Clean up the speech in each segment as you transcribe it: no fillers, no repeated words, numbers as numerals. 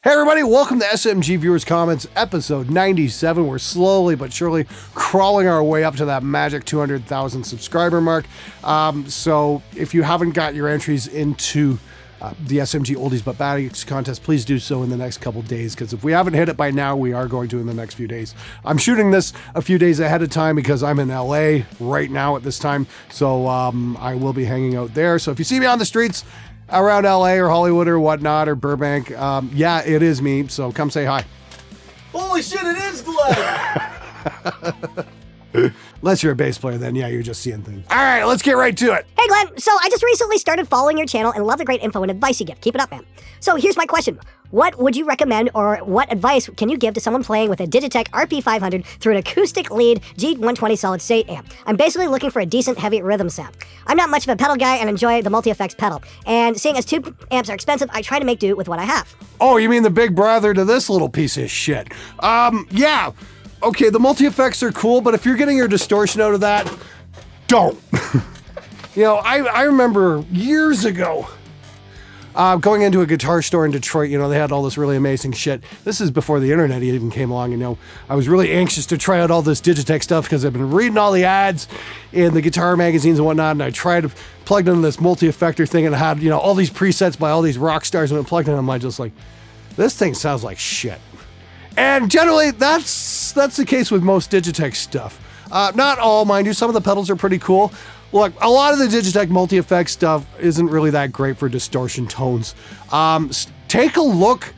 Hey everybody, welcome to SMG Viewers Comments, episode 97. We're slowly but surely crawling our way up to that magic 200,000 subscriber mark. So if you haven't got your entries into the SMG Oldies But Baddies contest, please do so in the next couple days, because if we haven't hit it by now, we are going to in the next few days. I'm shooting this a few days ahead of time because I'm in LA right now at this time, so I will be hanging out there. So if you see me on the streets around LA or Hollywood or whatnot or Burbank, yeah, it is me, so come say hi. Holy shit, it is Glenn! Unless you're a bass player, then yeah, you're just seeing things. All right, let's get right to it. Hey Glenn, so I just recently started following your channel and love the great info and advice you give. Keep it up, man. So here's my question. What would you recommend, or what advice can you give to someone playing with a Digitech RP500 through an acoustic lead G120 solid state amp? I'm basically looking for a decent heavy rhythm sound. I'm not much of a pedal guy and enjoy the multi-effects pedal. And seeing as 2 amps are expensive, I try to make do with what I have. Oh, you mean the big brother to this little piece of shit? Yeah. Okay, the multi-effects are cool, but if you're getting your distortion out of that, don't. You know, I remember years ago going into a guitar store in Detroit. You know, they had all this really amazing shit. This is before the internet even came along. You know, I was really anxious to try out all this Digitech stuff because I've been reading all the ads in the guitar magazines and whatnot, and I tried to plug in this multi-effector thing, and it had, you know, all these presets by all these rock stars, and I plugged in, and I'm just like, this thing sounds like shit. And generally, that's the case with most Digitech stuff. Not all, mind you. Some of the pedals are pretty cool. Look, a lot of the Digitech multi-effect stuff isn't really that great for distortion tones. Take a look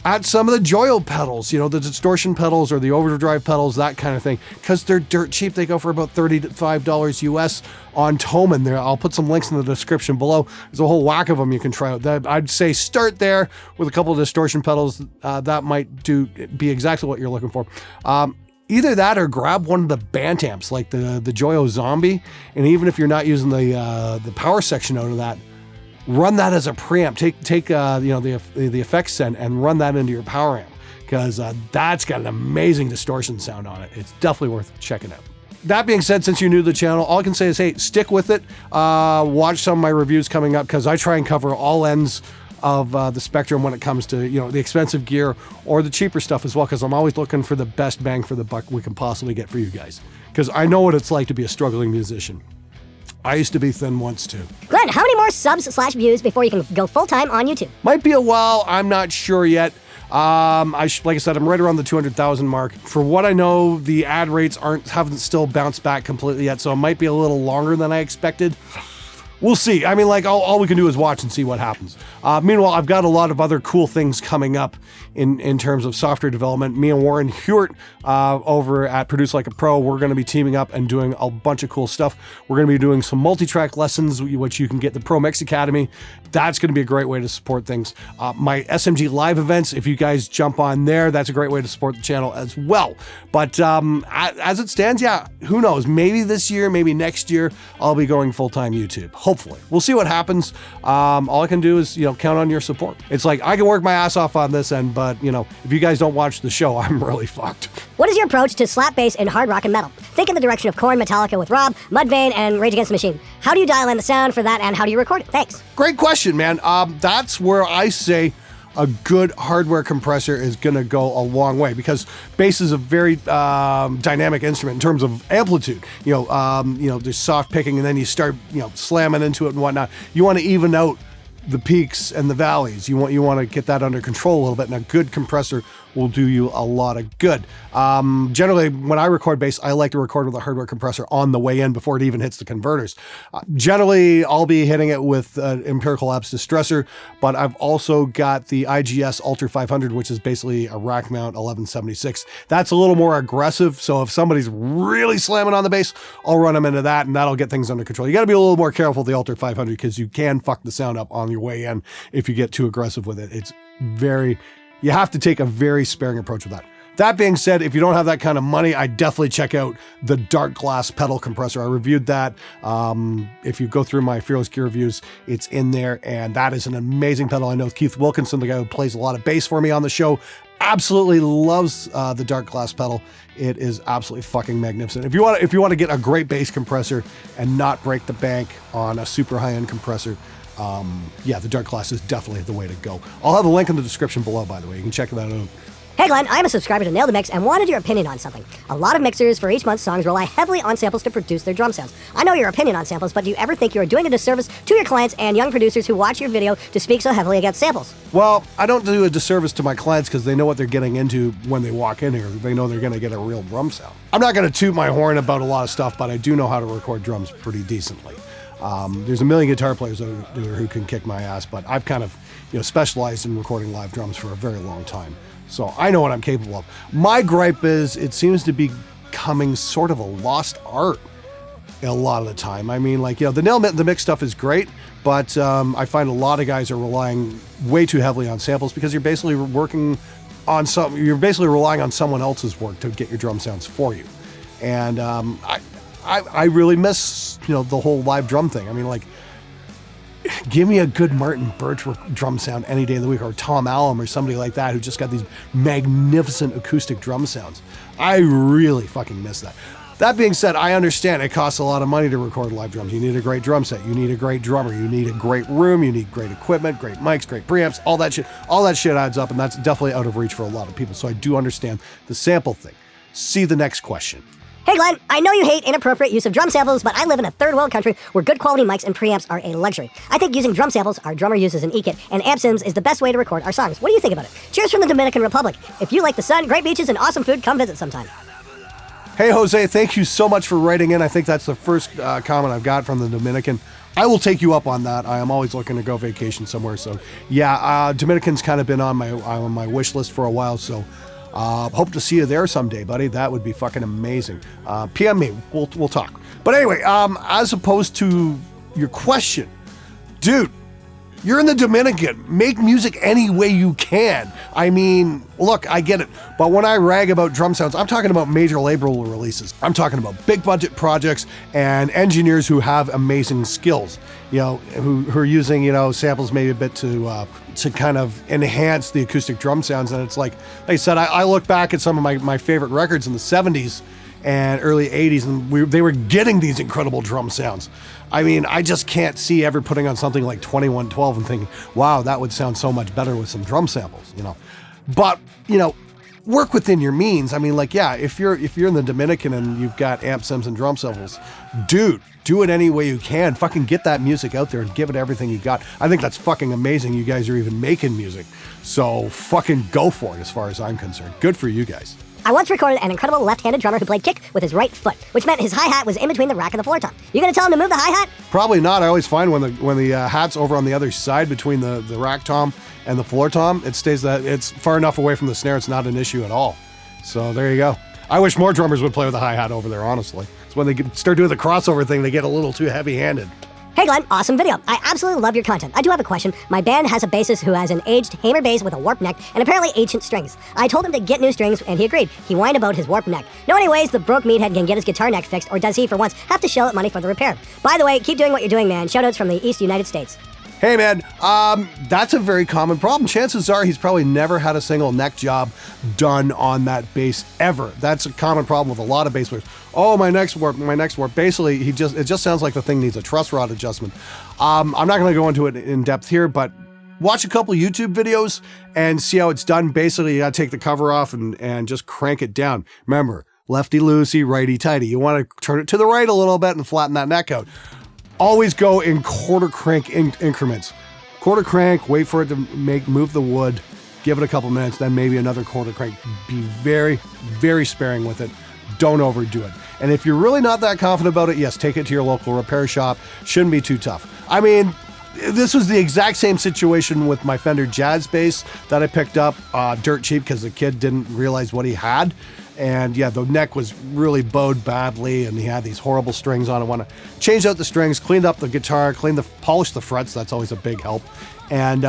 at some of the Joyo pedals, you know, the distortion pedals or the overdrive pedals, that kind of thing, because they're dirt cheap. They go for about $35 US on Thomann. There, I'll put some links in the description below. There's a whole whack of them you can try out. I'd say start there with a couple of distortion pedals. That might be exactly what you're looking for. Either that or grab one of the band amps like the Joyo Zombie, and even if you're not using the power section out of that, run that as a preamp. Take you know, the effects set and run that into your power amp, because that's got an amazing distortion sound on it. It's definitely worth checking out. That being said, since you're new to the channel, all I can say is, hey, stick with it. Watch some of my reviews coming up, because I try and cover all ends of the spectrum when it comes to, you know, the expensive gear or the cheaper stuff as well, because I'm always looking for the best bang for the buck we can possibly get for you guys, because I know what it's like to be a struggling musician. I used to be thin once too. Glenn, how many more subs/views before you can go full-time on YouTube? Might be a while. I'm not sure yet. Like I said, I'm right around the 200,000 mark. For what I know, the ad rates haven't still bounced back completely yet, so it might be a little longer than I expected. We'll see. I mean, like, all we can do is watch and see what happens. Meanwhile, I've got a lot of other cool things coming up in terms of software development. Me and Warren Hewitt over at Produce Like a Pro, we're going to be teaming up and doing a bunch of cool stuff. We're going to be doing some multi-track lessons, which you can get the Pro Mix Academy. That's going to be a great way to support things. My SMG live events, if you guys jump on there, that's a great way to support the channel as well. But as it stands, yeah, who knows? Maybe this year, maybe next year, I'll be going full-time YouTube. Hopefully. We'll see what happens. All I can do is, you know, count on your support. It's like, I can work my ass off on this end, but, you know, if you guys don't watch the show, I'm really fucked. What is your approach to slap bass in hard rock and metal? Think in the direction of Korn, Metallica with Rob, Mudvayne, and Rage Against the Machine. How do you dial in the sound for that, and how do you record it? Thanks. Great question, man. That's where I say a good hardware compressor is going to go a long way, because bass is a very dynamic instrument in terms of amplitude. You know, there's soft picking, and then you start, you know, slamming into it and whatnot. You want to even out the peaks and the valleys. You want to get that under control a little bit, and a good compressor will do you a lot of good. Generally, when I record bass, I like to record with a hardware compressor on the way in before it even hits the converters. Generally, I'll be hitting it with Emperical Labs Distressor, but I've also got the IGS Alter 500, which is basically a rack mount 1176. That's a little more aggressive, so if somebody's really slamming on the bass, I'll run them into that, and that'll get things under control. You got to be a little more careful with the Alter 500, because you can fuck the sound up on your way in if you get too aggressive with it. You have to take a very sparing approach with that. That being said, if you don't have that kind of money, I definitely check out the Darkglass pedal compressor. I reviewed that. If you go through my Fearless Gear reviews, it's in there, and that is an amazing pedal. I know Keith Wilkinson, the guy who plays a lot of bass for me on the show, absolutely loves the Darkglass pedal. It is absolutely fucking magnificent. If you want to get a great bass compressor and not break the bank on a super high-end compressor, yeah, the Darkglass is definitely the way to go. I'll have a link in the description below, by the way. You can check that out. Hey Glenn, I'm a subscriber to Nail the Mix and wanted your opinion on something. A lot of mixers for each month's songs rely heavily on samples to produce their drum sounds. I know your opinion on samples, but do you ever think you are doing a disservice to your clients and young producers who watch your video to speak so heavily against samples? Well, I don't do a disservice to my clients because they know what they're getting into when they walk in here. They know they're going to get a real drum sound. I'm not going to toot my horn about a lot of stuff, but I do know how to record drums pretty decently. There's a million guitar players out there who can kick my ass, but I've kind of, specialized in recording live drums for a very long time. So I know what I'm capable of. My gripe is it seems to be becoming sort of a lost art a lot of the time. I mean, like, the Nail the Mix stuff is great, but I find a lot of guys are relying way too heavily on samples because you're basically relying on someone else's work to get your drum sounds for you. And I really miss, the whole live drum thing. I mean, like, give me a good Martin Birch drum sound any day of the week, or Tom Allen or somebody like that who just got these magnificent acoustic drum sounds. I really fucking miss that. That being said, I understand it costs a lot of money to record live drums. You need a great drum set. You need a great drummer. You need a great room. You need great equipment, great mics, great preamps, all that shit. All that shit adds up, and that's definitely out of reach for a lot of people. So I do understand the sample thing. See the next question. Hey Glenn, I know you hate inappropriate use of drum samples, but I live in a third world country where good quality mics and preamps are a luxury. I think using drum samples, our drummer uses an etiquette, and amp sims is the best way to record our songs. What do you think about it? Cheers from the Dominican Republic. If you like the sun, great beaches, and awesome food, come visit sometime. Hey Jose, thank you so much for writing in. I think that's the first comment I've got from the Dominican. I will take you up on that. I am always looking to go vacation somewhere. So yeah, Dominican's kind of been on my wish list for a while. So hope to see you there someday, buddy. That would be fucking amazing. PM me. We'll talk. But anyway, as opposed to your question, dude, you're in the Dominican. Make music any way you can. I mean, look, I get it. But when I rag about drum sounds, I'm talking about major label releases. I'm talking about big budget projects and engineers who have amazing skills, who are using, samples maybe a bit to kind of enhance the acoustic drum sounds. And it's like I said, I look back at some of my favorite records in the 70s and early 80s, and they were getting these incredible drum sounds. I mean, I just can't see ever putting on something like 2112 and thinking, wow, that would sound so much better with some drum samples, But, work within your means. I mean, like, yeah, if you're in the Dominican and you've got amp sims and drum samples, dude, do it any way you can. Fucking get that music out there and give it everything you got. I think that's fucking amazing. You guys are even making music. So fucking go for it as far as I'm concerned. Good for you guys. I once recorded an incredible left-handed drummer who played kick with his right foot, which meant his hi-hat was in between the rack and the floor tom. You gonna tell him to move the hi-hat? Probably not. I always find when the hat's over on the other side between the rack tom and the floor tom, it's far enough away from the snare. It's not an issue at all. So there you go. I wish more drummers would play with the hi-hat over there, honestly. It's when they start doing the crossover thing, they get a little too heavy-handed. Hey Glenn, awesome video. I absolutely love your content. I do have a question. My band has a bassist who has an aged Hamer bass with a warped neck and apparently ancient strings. I told him to get new strings and he agreed. He whined about his warped neck. No any ways the broke meathead can get his guitar neck fixed, or does he for once have to shell out money for the repair? By the way, keep doing what you're doing, man. Shoutouts from the East United States. Hey man, that's a very common problem. Chances are he's probably never had a single neck job done on that bass ever. That's a common problem with a lot of bass players. Oh, my neck's warped. Basically, it just sounds like the thing needs a truss rod adjustment. I'm not going to go into it in depth here, but watch a couple YouTube videos and see how it's done. Basically, you got to take the cover off and just crank it down. Remember, lefty loosey, righty tighty. You want to turn it to the right a little bit and flatten that neck out. Always go in quarter crank increments. Quarter crank, wait for it to move the wood, give it a couple minutes, then maybe another quarter crank. Be very, very sparing with it. Don't overdo it. And if you're really not that confident about it, yes, take it to your local repair shop. Shouldn't be too tough. I mean, this was the exact same situation with my Fender Jazz bass that I picked up dirt cheap because the kid didn't realize what he had. And yeah, the neck was really bowed badly and he had these horrible strings on it. I want to change out the strings, cleaned up the guitar, polished the frets. That's always a big help. And,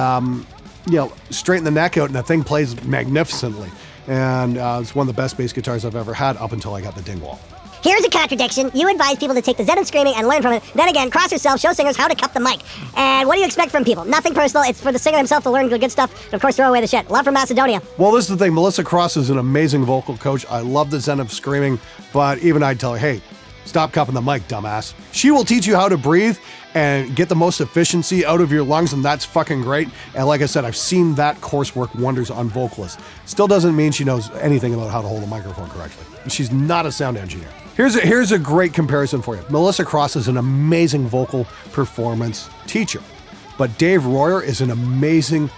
straighten the neck out and the thing plays magnificently. And it's one of the best bass guitars I've ever had up until I got the Dingwall. Here's a contradiction. You advise people to take the Zen of screaming and learn from it. Then again, cross yourself, show singers how to cup the mic. And what do you expect from people? Nothing personal. It's for the singer himself to learn the good stuff. And of course, throw away the shit. Love from Macedonia. Well, this is the thing. Melissa Cross is an amazing vocal coach. I love the Zen of screaming. But even I'd tell her, hey, Stop cupping the mic, dumbass. She will teach you how to breathe and get the most efficiency out of your lungs, and that's fucking great. And like I said, I've seen that course work wonders on vocalists. Still doesn't mean she knows anything about how to hold a microphone correctly. She's not a sound engineer. Here's a great comparison for you. Melissa Cross is an amazing vocal performance teacher, but Dave Royer is an amazing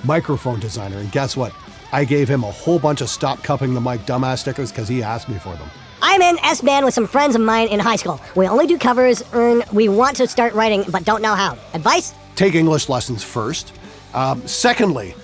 microphone designer. And guess what? I gave him a whole bunch of stop cupping the mic dumbass stickers because he asked me for them. I'm in S-band with some friends of mine in high school. We only do covers, and we want to start writing, but don't know how. Advice? Take English lessons first. Secondly,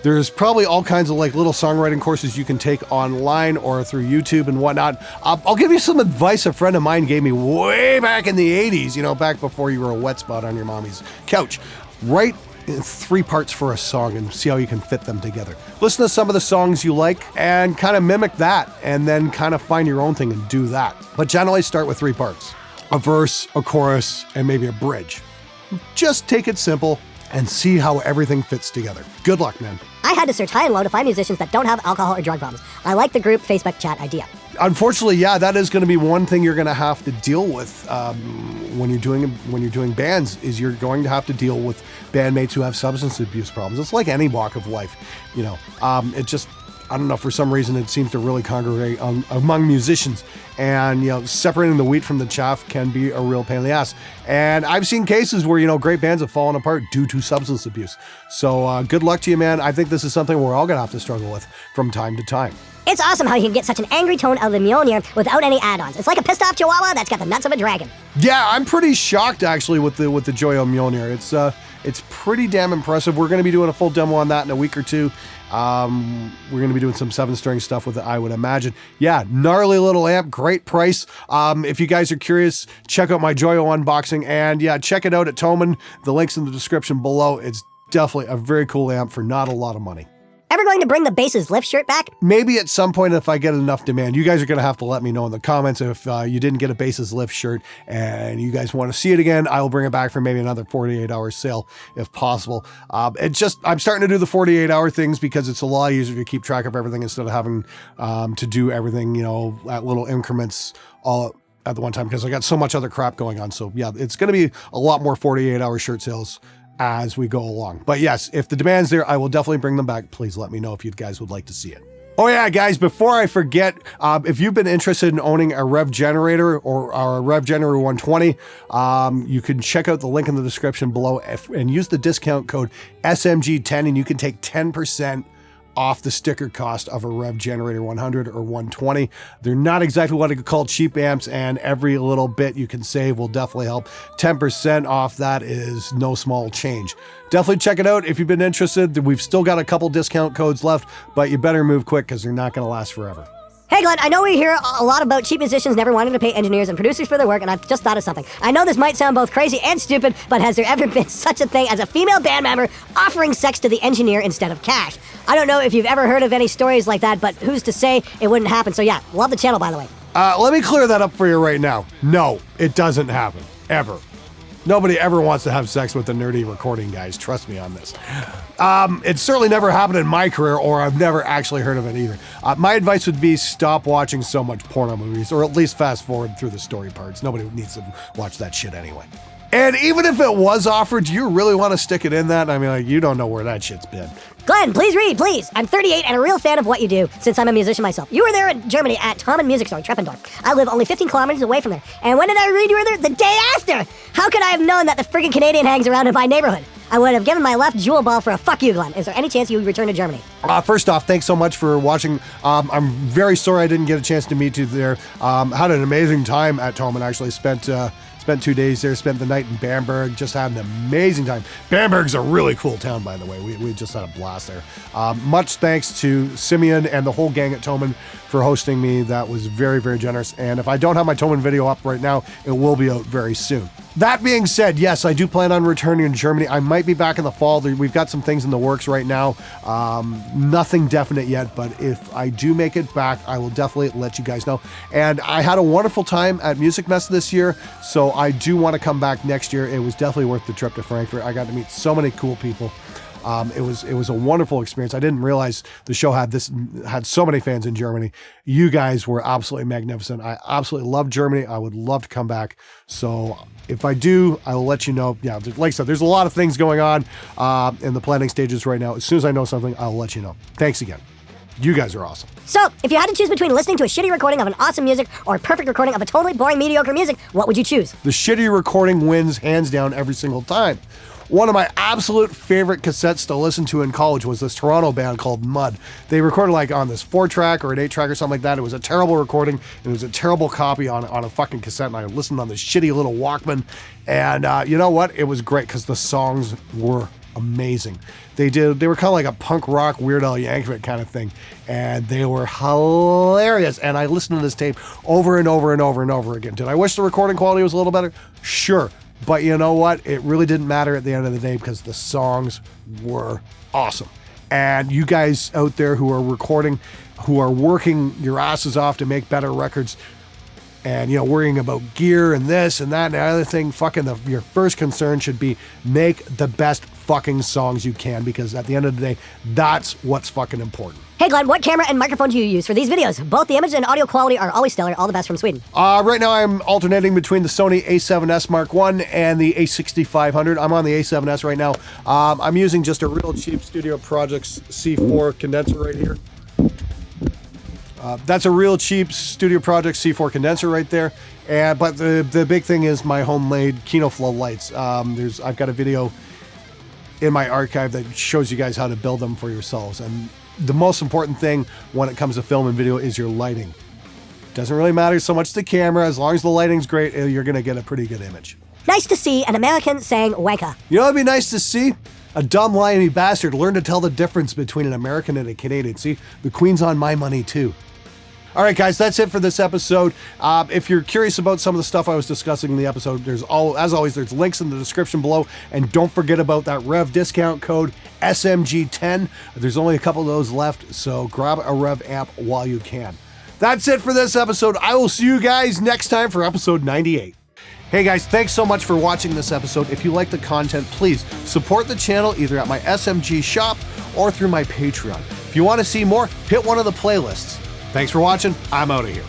there's probably all kinds of like little songwriting courses you can take online or through YouTube and whatnot. I'll give you some advice a friend of mine gave me way back in the 80s, you know, back before you were a wet spot on your mommy's couch. Write 3 parts for a song and see how you can fit them together. Listen to some of the songs you like and kind of mimic that, and then kind of find your own thing and do that. But generally start with 3 parts. A verse, a chorus, and maybe a bridge. Just take it simple and see how everything fits together. Good luck, man. I had to search high and low to find musicians that don't have alcohol or drug problems. I like the group Facebook chat idea. Unfortunately, yeah, that is going to be one thing you're going to have to deal with when you're doing bands. Is you're going to have to deal with bandmates who have substance abuse problems. It's like any walk of life, you know. It just, I don't know, for some reason it seems to really congregate among musicians, and you know, separating the wheat from the chaff can be a real pain in the ass. And I've seen cases where, you know, great bands have fallen apart due to substance abuse. So good luck to you, man. I think this is something we're all gonna have to struggle with from time to time. It's awesome how you can get such an angry tone out of the Mjolnir without any add-ons. It's like a pissed off chihuahua that's got the nuts of a dragon. Yeah, I'm pretty shocked actually with the Joyo Mjolnir. It's pretty damn impressive. We're going to be doing a full demo on that in a week or two. We're going to be doing some 7-string stuff with it, I would imagine. Yeah, gnarly little amp, great price. If you guys are curious, check out my Joyo unboxing, and yeah, check it out at Toman. The link's in the description below. It's definitely a very cool amp for not a lot of money. Ever going to bring the Bases Lift shirt back? Maybe at some point if I get enough demand. You guys are going to have to let me know in the comments if you didn't get a Bases Lift shirt and you guys want to see it again. I will bring it back for maybe another 48-hour sale if possible. I'm starting to do the 48-hour things because it's a lot easier to keep track of everything instead of having to do everything, you know, at little increments all at the one time, because I got so much other crap going on. So yeah, it's going to be a lot more 48-hour shirt sales as we go along. But yes, if the demand's there, I will definitely bring them back. Please let me know if you guys would like to see it. Oh yeah, guys, before I forget, if you've been interested in owning a Rev Generator or a Rev Generator 120, you can check out the link in the description below and use the discount code SMG10 and you can take 10% off the sticker cost of a Rev Generator 100 or 120. They're not exactly what I could call cheap amps, and every little bit you can save will definitely help. 10% off that is no small change. Definitely check it out if you've been interested. We've still got a couple discount codes left, but you better move quick because they're not going to last forever. Hey Glenn, I know we hear a lot about cheap musicians never wanting to pay engineers and producers for their work, and I've just thought of something. I know this might sound both crazy and stupid, but has there ever been such a thing as a female band member offering sex to the engineer instead of cash? I don't know if you've ever heard of any stories like that, but who's to say it wouldn't happen? So yeah, love the channel, by the way. Let me clear that up for you right now. No, it doesn't happen. Ever. Nobody ever wants to have sex with a nerdy recording guys. Trust me on this. It's certainly never happened in my career, or I've never actually heard of it either. My advice would be stop watching so much porno movies, or at least fast forward through the story parts. Nobody needs to watch that shit anyway. And even if it was offered, do you really want to stick it in that? I mean, like, you don't know where that shit's been. Glenn, please read, please. I'm 38 and a real fan of what you do, since I'm a musician myself. You were there in Germany at Tom and Music Store, Treppendorf. I live only 15 kilometers away from there. And when did I read you were there? The day after! How could I have known that the friggin' Canadian hangs around in my neighborhood? I would have given my left jewel ball for a fuck you, Glenn. Is there any chance you would return to Germany? First off, thanks so much for watching. I'm very sorry I didn't get a chance to meet you there. Had an amazing time at Tom and actually spent 2 days there, spent the night in Bamberg, just had an amazing time. Bamberg's a really cool town, by the way. We just had a blast there. Much thanks to Simeon and the whole gang at Toman for hosting me. That was very, very generous. And if I don't have my Toman video up right now, it will be out very soon. That being said, yes, I do plan on returning to Germany. I might be back in the fall. We've got some things in the works right now. Nothing definite yet, but if I do make it back, I will definitely let you guys know. And I had a wonderful time at Music Mess this year, so I do want to come back next year. It was definitely worth the trip to Frankfurt. I got to meet so many cool people. It was a wonderful experience. I didn't realize the show had so many fans in Germany. You guys were absolutely magnificent. I absolutely love Germany. I would love to come back. So if I do, I will let you know. Yeah, like I said, there's a lot of things going on in the planning stages right now. As soon as I know something, I'll let you know. Thanks again. You guys are awesome. So, if you had to choose between listening to a shitty recording of an awesome music or a perfect recording of a totally boring, mediocre music, what would you choose? The shitty recording wins hands down every single time. One of my absolute favorite cassettes to listen to in college was this Toronto band called Mud. They recorded like on this 4-track or an 8-track or something like that. It was a terrible recording. It was a terrible copy on a fucking cassette, and I listened on this shitty little Walkman. And you know what? It was great because the songs were amazing. They were kind of like a punk rock Weird Al Yankovic kind of thing, and they were hilarious. And I listened to this tape over and over and over and over again. Did I wish the recording quality was a little better? Sure. But you know what? It really didn't matter at the end of the day because the songs were awesome. And you guys out there who are recording, who are working your asses off to make better records, and worrying about gear and this and that and the other thing, your first concern should be make the best fucking songs you can, because at the end of the day, that's what's fucking important. Hey Glenn, what camera and microphone do you use for these videos? Both the image and audio quality are always stellar. All the best from Sweden. Right now I'm alternating between the Sony a7S Mark I and the a6500. I'm on the a7S right now. I'm using just a real cheap Studio Projects C4 condenser right here. That's a real cheap Studio Projects C4 condenser right there. But the big thing is my homemade KinoFlow lights. I've got a video in my archive that shows you guys how to build them for yourselves. And the most important thing when it comes to film and video is your lighting. Doesn't really matter so much the camera, as long as the lighting's great, you're gonna get a pretty good image. Nice to see an American saying wanka. You know what'd be nice to see? A dumb lying bastard learn to tell the difference between an American and a Canadian. See, the Queen's on my money too. All right, guys, that's it for this episode. If you're curious about some of the stuff I was discussing in the episode, as always, there's links in the description below. And don't forget about that Rev discount code, SMG10. There's only a couple of those left, so grab a Rev amp while you can. That's it for this episode. I will see you guys next time for episode 98. Hey guys, thanks so much for watching this episode. If you like the content, please support the channel either at my SMG shop or through my Patreon. If you want to see more, hit one of the playlists. Thanks for watching. I'm out of here.